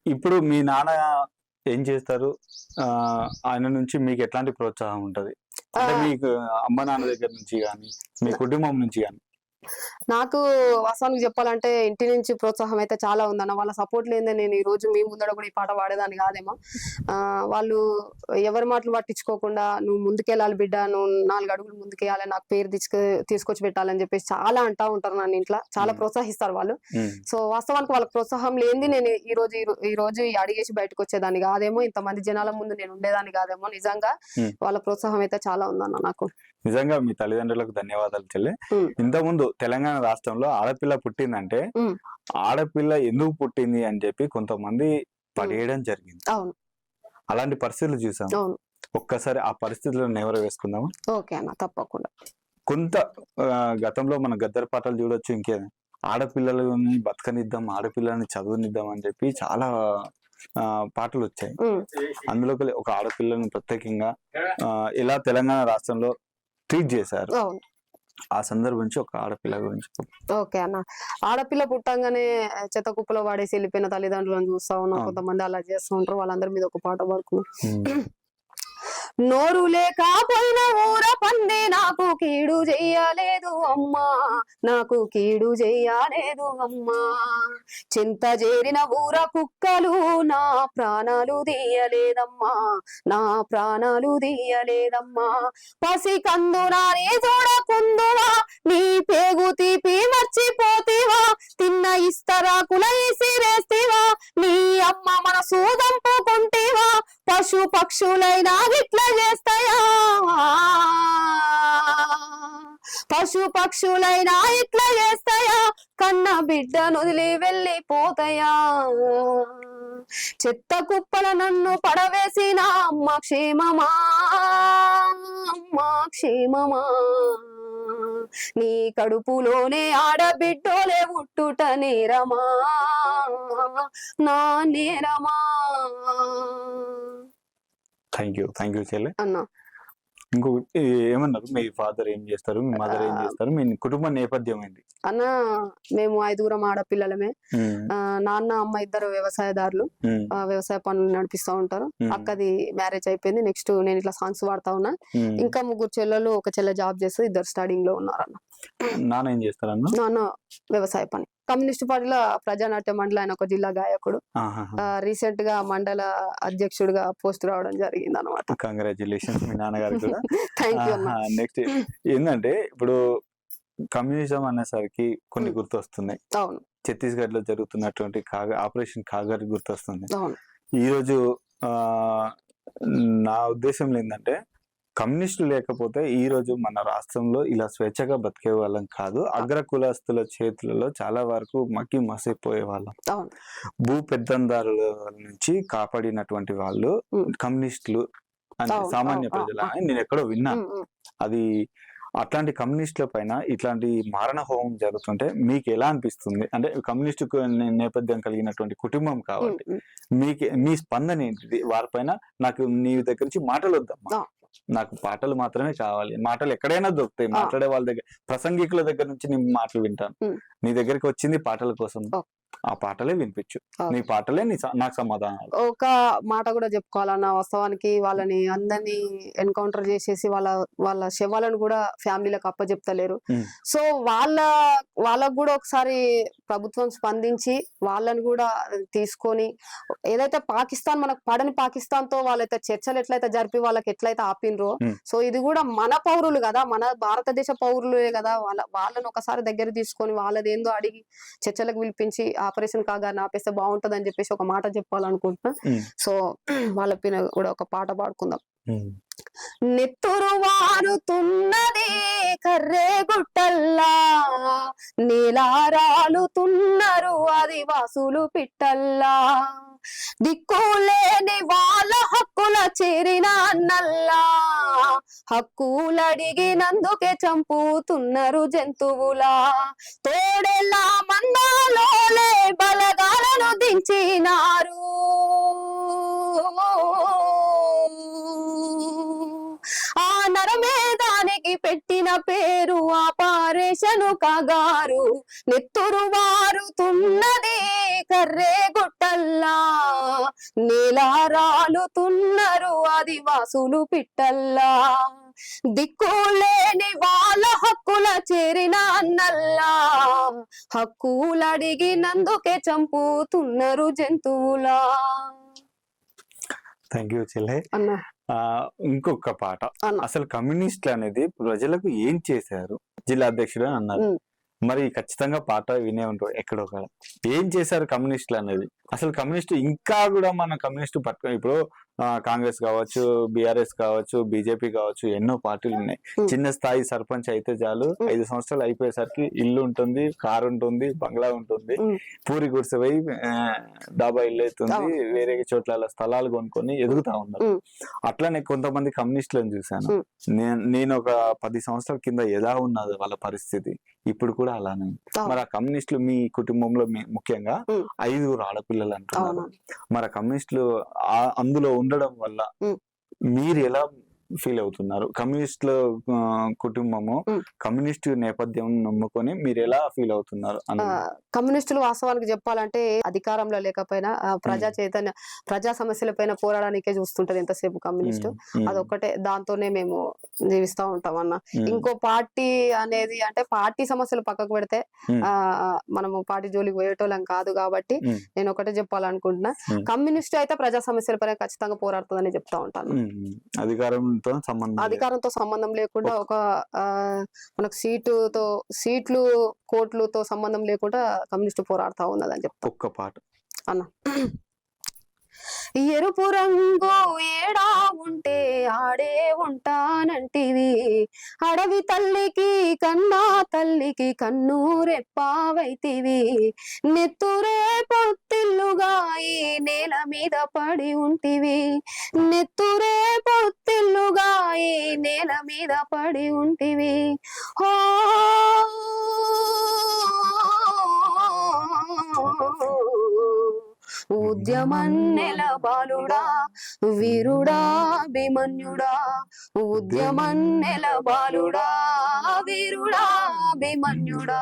ఇప్పుడు మీ నాన్న ఏం చేస్తారు? ఆయన నుంచి మీకు ఎట్లాంటి ప్రోత్సాహం ఉంటది? అంటే ఆ! మీకు అమ్మ, నాన్న దగ్గర నుంచి గాని, మీ కుటుంబం నుంచి గాని? నాకు వాస్తవానికి చెప్పాలంటే ఇంటి నుంచి ప్రోత్సాహం అయితే చాలా ఉందన్న. వాళ్ళ సపోర్ట్ లేనిదే నేను ఈ రోజు మీ ముందర కూడా ఈ పాట పాడేదాన్ని కాదేమో. వాళ్ళు ఎవరి మాటలు పట్టించుకోకుండా "నువ్వు ముందుకెళ్ళాలి బిడ్డ, నువ్వు 4 అడుగులు ముందుకేయాలి, నాకు పేరు తీసుకొచ్చి పెట్టాలని" చెప్పేసి చాలా అంటా ఉంటారు నన్ను ఇంట్ల. చాలా హ్మ్. ప్రోత్సహిస్తారు వాళ్ళు. హ్మ్. సో, వాస్తవానికి వాళ్ళ ప్రోత్సాహం లేనిది నేను ఈ రోజు ఈ అడుగేసి బయటకొచ్చేదాన్ని కాదేమో. ఇంతమంది జనాల ముందు నేను ఉండేదాన్ని కాదేమో. నిజంగా హ్మ్. వాళ్ళ ప్రోత్సాహం అయితే చాలా ఉందన్న నాకు. నిజంగా మీ తల్లిదండ్రులకు ధన్యవాదాలు చెల్లి. హ్మ్. ఇంతకుముందు తెలంగాణ రాష్ట్రంలో ఆడపిల్ల పుట్టిందంటే, హ్మ్. ఆడపిల్ల ఎందుకు పుట్టింది అని చెప్పి కొంతమంది హ్మ్. పడేయడం జరిగింది. అవును. అలాంటి పరిస్థితులు చూసాం. అవును. ఒక్కసారి ఆ పరిస్థితులను నెవరు వేసుకుందామా? ఓకే అన్న. తప్పకుండా. కొంత గతంలో మన గద్దర్ పాటలు చూడొచ్చు. ఆడపిల్లలని బతకనిద్దాం, ఆడపిల్లని చదువనిద్దాం అని చెప్పి చాలా పాటలొచ్చాయి. హ్మ్. అందులోకెళ్ళి ఒక ఆడపిల్లని ప్రత్యేకంగా ఎలా తెలంగాణ రాష్ట్రంలో ట్రీట్ చేశారు. అవును. ఆ సందర్భం నుంచి ఒక ఆడపిల్ల గురించి చెప్పు. ఓకే అన్న. ఆడపిల్ల పుట్టంగానే చెత్త కుప్పలో పడేసి ఎళ్ళిపోయిన తల్లిదండ్రులను చూస్తా ఉన్నాం. అవును. కొంతమంది అలా చేస్తూ ఉంటారు. వాళ్ళందరి మీద ఒక పాట పాడుకున్నాం. హ్మ్. నోరు లేకపోయిన ఊర పంది నాకు కీడు చెయ్యలేదు అమ్మా, నాకు కీడు చెయ్యలేదు అమ్మా. చింత చేరిన ఊర కుక్కలు నా ప్రాణాలు తీయలేదమ్మా, నా ప్రాణాలు తీయలేదమ్మా. పసి కందునా నీ చూడకుందువా, నీ పేగు తీపి మర్చిపోతివా, తిన్న ఇస్తరాకుల ఇసిరేస్తివా, నీ అమ్మ మనసు దంపుకుంటివా, పశు పక్షులైనా ఇట్లా చేస్తాయా, పశు పక్షులైనా ఇట్లా చేస్తాయా, కన్న బిడ్డను వదిలి వెళ్ళిపోతాయా. చెత్త కుప్పల నన్ను పడవేసిన అమ్మ క్షేమమా, అమ్మ క్షేమమా, నీ కడుపులోనే ఆడబిడ్డోలే పుట్టుట నేరమా, నా నేరమా. థ్యాంక్ యూ చెల్లి. అన్నా ఇంకొకటి ఏమన్నారు? మీ ఫాదర్ ఏం చేస్తారు? మీ మదర్ ఏం చేస్తారు? మీ కుటుంబ నేపథ్యం ఏంటి? అన్న మేము 5గురం ఆడపిల్లలమే. హ్మ్. నాన్న అమ్మ ఇద్దరు వ్యవసాయదారులు. హ్మ్. వ్యవసాయ పనులు నడిపిస్తా ఉంటారు. హ్మ్. అక్కది మ్యారేజ్ అయిపోయింది. నెక్స్ట్ నేను ఇట్లా సాంగ్స్ పాడుతా ఉన్నా. హ్మ్. ఇంకా 3 చెల్లెలు, ఒక చెల్లె జాబ్ చేస్తది. ఇద్దరు స్టడీయింగ్ లో ఉన్నారన్న. నాన్న ఏం చేస్తారన్న? నాన్న వ్యవసాయ పని. కమ్యూనిస్ట్ పార్టీలో ప్రజానాట్య మండలి ఆయన ఒక జిల్లా గాయకుడు. ఆహాహా! రీసెంట్ గా మండల అధ్యక్షుడిగా పోస్ట్ రావడం జరిగింది అనమాట. కంగ్రాచ్యులేషన్స్ మీ నాన్నగారికి కూడా. థ్యాంక్ యూ అన్న. నెక్స్ట్ ఏందంటే ఇప్పుడు కమ్యూనిజం అనేసరికి కొన్ని హ్మ్. గుర్తొస్తున్నాయి. అవును. ఛత్తీస్‌గఢ్ లో జరుగుతున్నటువంటి ఆపరేషన్ కాగర్ గుర్తొస్తుంది. అవును. ఈరోజు ఆహ్, నా ఉద్దేశంలో ఏందంటే కమ్యూనిస్టులు లేకపోతే ఈరోజు మన రాష్ట్రంలో ఇలా స్వేచ్ఛగా బతికేవాళ్ళం కాదు. అగ్ర కులస్తుల చేతులలో చాలా వరకు మగ్గి మసైపోయేవాళ్ళం. అవును. భూ పెత్తందారుల నుంచి కాపాడినటువంటి వాళ్ళు హ్మ్. కమ్యూనిస్టులు అని అవును. సామాన్య అవును. ప్రజలని నేనెక్కడో విన్నాను. హ్మ్. హ్మ్. అది అట్లాంటి కమ్యూనిస్టుల పైన ఇట్లాంటి మారణ హోమం జరుగుతుంటే మీకెలా అనిపిస్తుంది? అంటే కమ్యూనిస్టు నేపథ్యం కలిగినటువంటి కుటుంబం హ్మ్. కాబట్టి హ్మ్. మీ స్పందన ఏంటిది? వారిపైన నాకు నీ దగ్గర నుంచి మాటలొద్దమ్మా. ఆ! నాకు పాటలు మాత్రమే కావాలి. మాటలు ఎక్కడైనా దొరుకుతాయి. ఆ! మాట్లాడే వాళ్ళ దగ్గర ప్రసంగికుల దగ్గర నుంచి నేను మాటలు వింటాను. హ్మ్. నీ దగ్గరికి వచ్చింది పాటల కోసం. ఓకే. ఆ పాటలే వినిపించు. ఓకే. నీ పాటలే నాకు సమాధానాలు. ఒక మాట కూడా చెప్పుకోవాలన్న, వాస్తవానికి వాళ్ళని అందరినీ ఎన్కౌంటర్ చేసేసి వాళ్ళ శవాలను కూడా ఫ్యామిలీలకు అప్పజెప్తలేరు. హ్మ్. సో వాళ్ళకు కూడా ఒకసారి ప్రభుత్వం స్పందించి వాళ్ళని కూడా తీసుకొని, ఏదైతే పాకిస్తాన్ మనకు పడని పాకిస్తాన్‌తో వాళ్ళైతే చర్చలు ఎట్లయితే జరిపి వాళ్ళకి ఎట్లయితే ఆపినరో, హ్మ్. సో ఇది కూడా మన పౌరులు కదా, మన భారతదేశ పౌరులే కదా, వాళ్ళని ఒకసారి దగ్గర తీసుకొని వాళ్ళదేందో అడిగి చర్చలకు పిలిపించి ఆపరేషన్ కాగాని ఆపేస్తే బాగుంటదని చెప్పేసి ఒక మాట చెప్పాలనుకుంటున్నా. హ్మ్. సో వాళ్ళ పైన కూడా ఒక పాట పాడుకుందాం. హ్మ్. నెత్తురు వారుతున్నది కర్రే గుట్టల్లా, నీలారాలుతున్నారు ఆదివాసులు పిట్టల్లా, దిక్కులేని వాళ్ళ హక్కుల చేరిన అన్నల్లా, హక్కులడిగినందుకే చంపుతున్నారు జంతువులా, తోడెళ్ళ మందాలోలే బలగాలను దించినారు, ఆ నరమేధానికి పెట్టిన పేరు ఆపరేషను కగారు నెత్తురు వారుతున్నది కర్రే గుట్టల్లా నేల రాలుతున్నారు ఆదివాసులు పిట్టల్లా దిక్కులేని వాళ్ళ హక్కుల చేరిన అన్నల్లా హక్కులడిగినందుకే చంపుతున్నారు జంతువులా. థ్యాంక్ యూ చెల్లె. అన్నా ఇంకొక పాట, అన్న. అసలు కమ్యూనిస్టులు అనేది ప్రజలకు ఏం చేశారు? జిల్లా అధ్యక్షుడు అని అన్నారు. మరి ఖచ్చితంగా పాట వినే ఉంటారు ఎక్కడో కాడ. ఏం చేశారు కమ్యూనిస్టులు అనేది? అసలు కమ్యూనిస్ట్ ఇంకా కూడా మన కమ్యూనిస్ట్ పట్టుకొని ఇప్పుడు కాంగ్రెస్ కావచ్చు, బీఆర్ఎస్ కావచ్చు, బీజేపీ కావచ్చు, ఎన్నో పార్టీలు ఉన్నాయి. చిన్న స్థాయి సర్పంచ్ అయితే చాలు 5 సంవత్సరాలు అయిపోయేసరికి ఇల్లు ఉంటుంది, కారు ఉంటుంది, బంగ్లా ఉంటుంది, పూరి గుడిసెపై డాబా ఇల్లు అవుతుంది, వేరే చోట్ల స్థలాలు కొనుక్కొని ఎదుగుతా ఉన్నారు. అట్లానే కొంతమంది కమ్యూనిస్టులను చూశాను. నేను ఒక 10 సంవత్సరాల కింద ఎలా ఉన్నది వాళ్ళ పరిస్థితి, ఇప్పుడు కూడా అలానే. మరి ఆ కమ్యూనిస్టులు మీ కుటుంబంలో ముఖ్యంగా 5 ఆడపిల్లలు అంటున్నారు. మరి కమ్యూనిస్టులు అందులో ఉండడం వల్ల మీరు ఎలా ఫీల్ అవుతున్నారు? కమ్యూనిస్టుల కుటుంబము కమ్యూనిస్ట్ నేపథ్యం నమ్ముకొని మీరు ఎలా ఫీల్ అవుతున్నారు? కమ్యూనిస్టులు వాస్తవానికి చెప్పాలంటే అధికారంలో లేకపోయినా ప్రజా చైతన్య ప్రజా సమస్యల పైన పోరాడానికే చూస్తుంటది ఎంతసేపు కమ్యూనిస్టు. అదొక్కటే, దాంతోనే మేము జీవిస్తా ఉంటాం అన్న. ఇంకో పార్టీ అనేది అంటే పార్టీ సమస్యలు పక్కకు పెడితే మనము పార్టీ జోలికి పోయేటోళ్ళం కాదు కాబట్టి నేను ఒకటే చెప్పాలనుకుంటున్నా, కమ్యూనిస్ట్ అయితే ప్రజా సమస్యల పైన ఖచ్చితంగా పోరాడుతుందని చెప్తా ఉంటాను. అధికారంతో సంబంధం లేకుండా ఒక మనకు సీట్లు కోట్లతో సంబంధం లేకుండా కమ్యూనిస్ట్ పోరాడుతా ఉన్నదని చెప్తా. ఒక్క పాట అన్న. ఎరుపు రంగు ఏడా ఉంటే ఆడే ఉంటానంటివి, అడవి తల్లికి కన్నా తల్లికి కన్ను రెప్పావైతివి, నెత్తురే పొత్తిల్లుగా ఈ నేల మీద పడి ఉంటివి, నెత్తురే పొత్తిల్లుగా ఈ నేల మీద పడి ఉంటివి. హో ఉద్యమన్నెల బాలుడా వీరుడా అభిమన్యుడా, ఉద్యమన్నెల బాలుడా వీరుడా అభిమన్యుడా,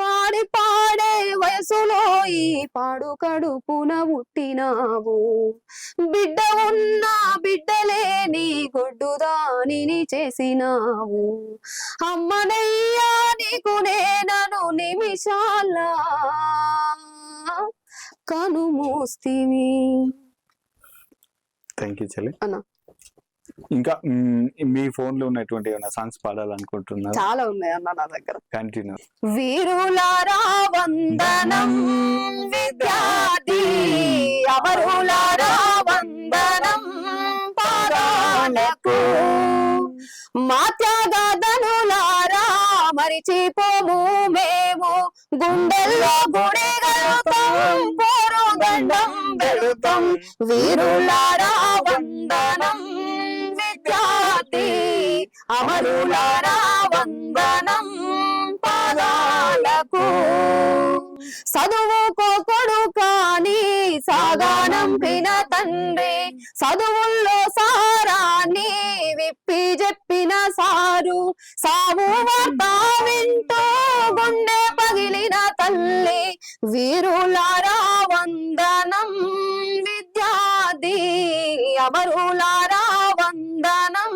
ఆడి పాడే వయసులో ఈ పాడు కడుపున పుట్టినావు, బిడ్డ ఉన్న బిడ్డలే నీ గొడ్డుదానిని చేసినావు, అమ్మనయ్యా నీకు నేనను నిమిషాలా కనుమూస్తివి. థ్యాంక్ యూ చెల్లి. అన్న ఇంకా మీ ఫోన్ లో ఉన్నటువంటి ఏమైనా సాంగ్స్ పాడాలనుకుంటున్నారు? చాలా ఉన్నాయి అన్న నా దగ్గర. కంటిన్యూ. వీరులారా వందనం విద్యార్థి, అమరులారా వందనం పాదాలకు, మా త్యాగధనులారా మరిచిపోము మేము, గుండెల్లో గుడిగలుతాం పోరుగండం వెళుతాం, వీరులారా వందనం విద్యార్థి, అమరులారా వందనం పాదాలకు, చదువుకోకొడు కాని సాగానంపిన తండ్రి, చదువుల్లో సారాన్ని విప్పి చెప్పిన సారు, సావు వార్త వింటూ గుండె పగిలిన తల్లి, వీరులారా వందనం విద్యార్థి, అమరులారా వందనం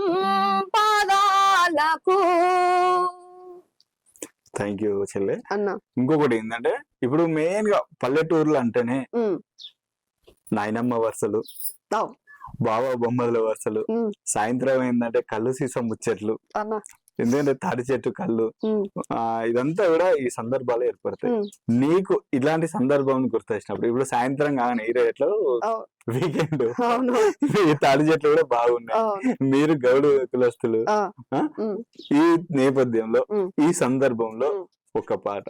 పాదాలకు. థ్యాంక్ యూ చెల్లె. అన్న ఇంకొకటి ఏంటంటే ఇప్పుడు మెయిన్ గా పల్లెటూర్లు అంటేనే నాయనమ్మ వరుసలు, బాబా బొమ్మల వరుసలు, సాయంత్రం ఏంటంటే కళ్ళు సీసం ముచ్చట్లు, ఎందుకంటే తాడి చెట్టు కళ్ళు, ఇదంతా కూడా ఈ సందర్భాలు ఏర్పడతాయి. నీకు ఇలాంటి సందర్భం గుర్తొచ్చినప్పుడు ఇప్పుడు సాయంత్రం కానీ ఈ రేట్లో వీకెండ్ తాడి చెట్లు కూడా బాగున్నాయి, మీరు గౌడు కులస్తులు, ఈ నేపథ్యంలో ఈ సందర్భంలో ఒక పాట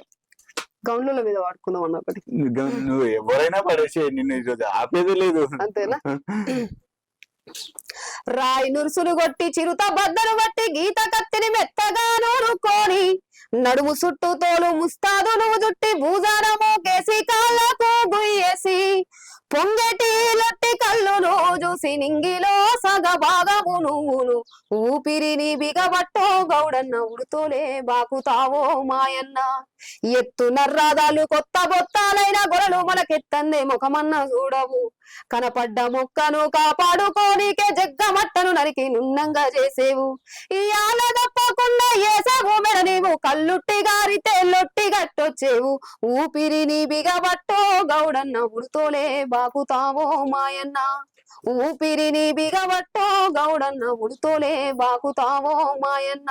గౌన్ల మీద వాడుకుందాం అన్న. ఒకటి నువ్వు ఎవరైనా పడేసి నిన్ను ఈరోజు ఆపేది లేదు, అంతేనా? రాయి నురుసులు కొట్టి చిరుత బద్దలు బట్టి గీత కత్తిని మెత్తగా నూరుకొని, నడుము చుట్టూ తోలు ముస్తాదు నువ్వు జుట్టి భూజారము కేసి కాళ్ళకు గుయ్యేసి, పొంగటి లొట్టి కళ్ళును చూసి నింగిలో సగభాగము నువ్వును ఊపిరిని బిగబట్టో గౌడన్న ఉడుతోలే బాకుతావో మాయన్న ఎత్తు నర్రాదాలు కొత్త బొత్తాలైన గొడలు మనకెత్తందే ముఖమన్న చూడవు కనపడ్డ మొక్కను కాపాడుకోనికే జగ్గమట్టను నరికి నున్నంగా చేసేవు ఈ ఆల తప్పకుండా ఏసవు మెడ నీవు కల్లుట్టి గారితే లొట్టి గట్టొచ్చేవు ఊపిరిని బిగబట్టో గౌడన్న ఉడుతోలే బాకుతావో మాయన్న ఊపిరిని బిగబట్టో గౌడన్న ఉడుతోలే బాకుతావో మాయన్న